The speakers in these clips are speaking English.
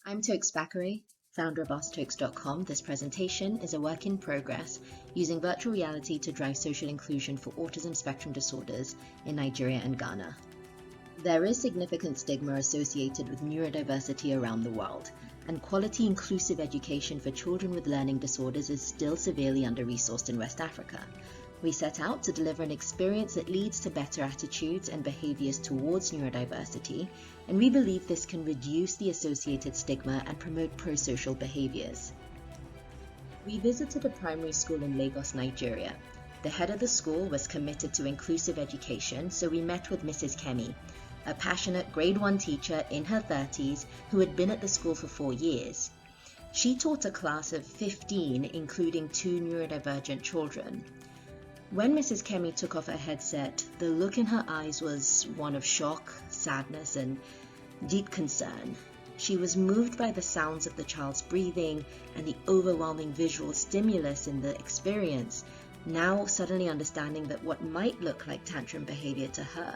I'm Tokes Bakary, founder of AskTokes.com. This presentation is a work in progress using virtual reality to drive social inclusion for autism spectrum disorders in Nigeria and Ghana. There is significant stigma associated with neurodiversity around the world, and quality inclusive education for children with learning disorders is still severely under-resourced in West Africa. We set out to deliver an experience that leads to better attitudes and behaviors towards neurodiversity, and we believe this can reduce the associated stigma and promote pro-social behaviors. We visited a primary school in Lagos, Nigeria. The head of the school was committed to inclusive education, so we met with Mrs. Kemi, a passionate grade 1 teacher in her 30s who had been at the school for 4 years. She taught a class of 15, including 2 neurodivergent children. When Mrs. Kemi took off her headset, the look in her eyes was one of shock, sadness, and deep concern. She was moved by the sounds of the child's breathing and the overwhelming visual stimulus in the experience, now suddenly understanding that what might look like tantrum behavior to her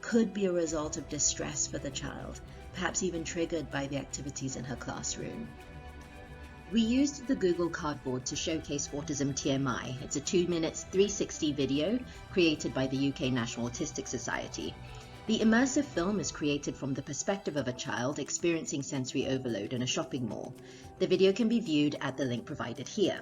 could be a result of distress for the child, perhaps even triggered by the activities in her classroom. We used the Google Cardboard to showcase Autism TMI. It's a 2 minutes 360 video created by the UK National Autistic Society. The immersive film is created from the perspective of a child experiencing sensory overload in a shopping mall. The video can be viewed at the link provided here.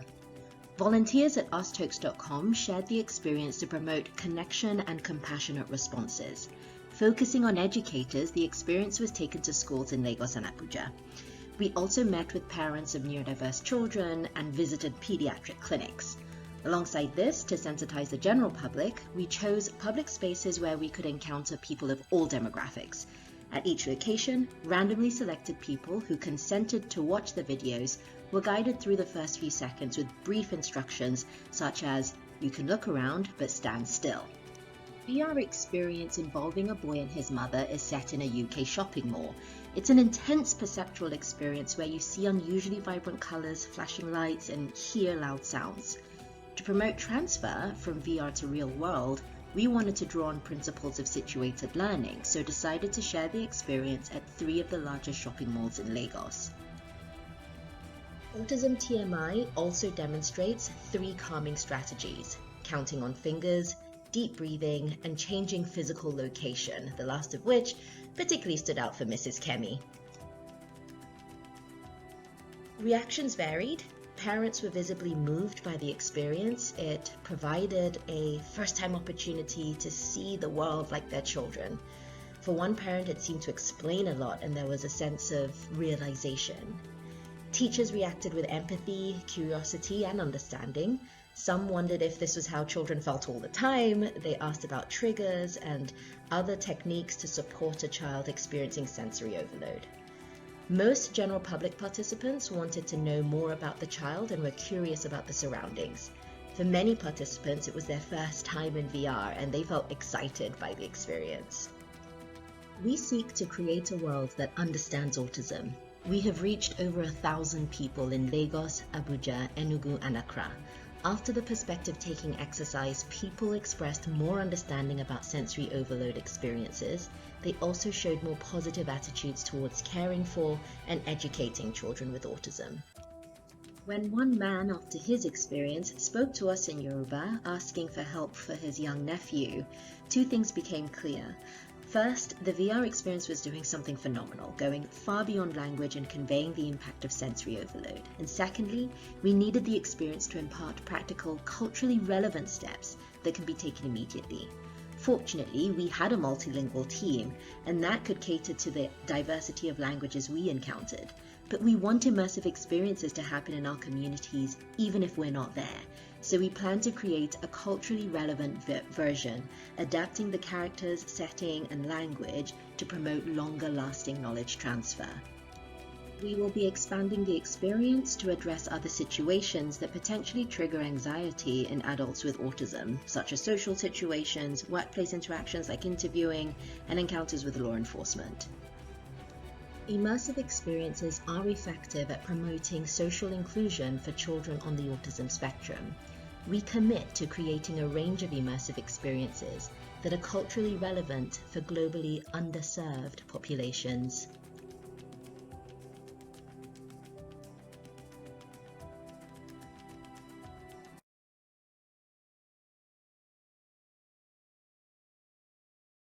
Volunteers at AskTokes.com shared the experience to promote connection and compassionate responses. Focusing on educators, the experience was taken to schools in Lagos and Abuja. We also met with parents of neurodiverse children and visited pediatric clinics. Alongside this, to sensitize the general public, we chose public spaces where we could encounter people of all demographics. At each location, randomly selected people who consented to watch the videos were guided through the first few seconds with brief instructions such as, "You can look around, but stand still." VR experience involving a boy and his mother is set in a UK shopping mall. It's an intense perceptual experience where you see unusually vibrant colours, flashing lights, and hear loud sounds. To promote transfer from VR to real world, we wanted to draw on principles of situated learning, so decided to share the experience at 3 of the largest shopping malls in Lagos. Autism TMI also demonstrates 3 calming strategies: counting on fingers, deep breathing, and changing physical location, the last of which particularly stood out for Mrs. Kemi. Reactions varied. Parents were visibly moved by the experience. It provided a first-time opportunity to see the world like their children. For one parent, it seemed to explain a lot, and there was a sense of realization. Teachers reacted with empathy, curiosity, and understanding. Some wondered if this was how children felt all the time. They asked about triggers and other techniques to support a child experiencing sensory overload. Most general public participants wanted to know more about the child and were curious about the surroundings. For many participants, it was their first time in VR and they felt excited by the experience. We seek to create a world that understands autism. We have reached over 1,000 people in Lagos, Abuja, Enugu, and Accra. After the perspective-taking exercise, people expressed more understanding about sensory overload experiences. They also showed more positive attitudes towards caring for and educating children with autism. When one man, after his experience, spoke to us in Yoruba, asking for help for his young nephew, 2 things became clear. First, the VR experience was doing something phenomenal, going far beyond language and conveying the impact of sensory overload. And secondly, we needed the experience to impart practical, culturally relevant steps that could be taken immediately. Fortunately, we had a multilingual team, and that could cater to the diversity of languages we encountered. But we want immersive experiences to happen in our communities, even if we're not there. So we plan to create a culturally relevant version, adapting the characters, setting, and language to promote longer-lasting knowledge transfer. We will be expanding the experience to address other situations that potentially trigger anxiety in adults with autism, such as social situations, workplace interactions like interviewing, and encounters with law enforcement. Immersive experiences are effective at promoting social inclusion for children on the autism spectrum. We commit to creating a range of immersive experiences that are culturally relevant for globally underserved populations.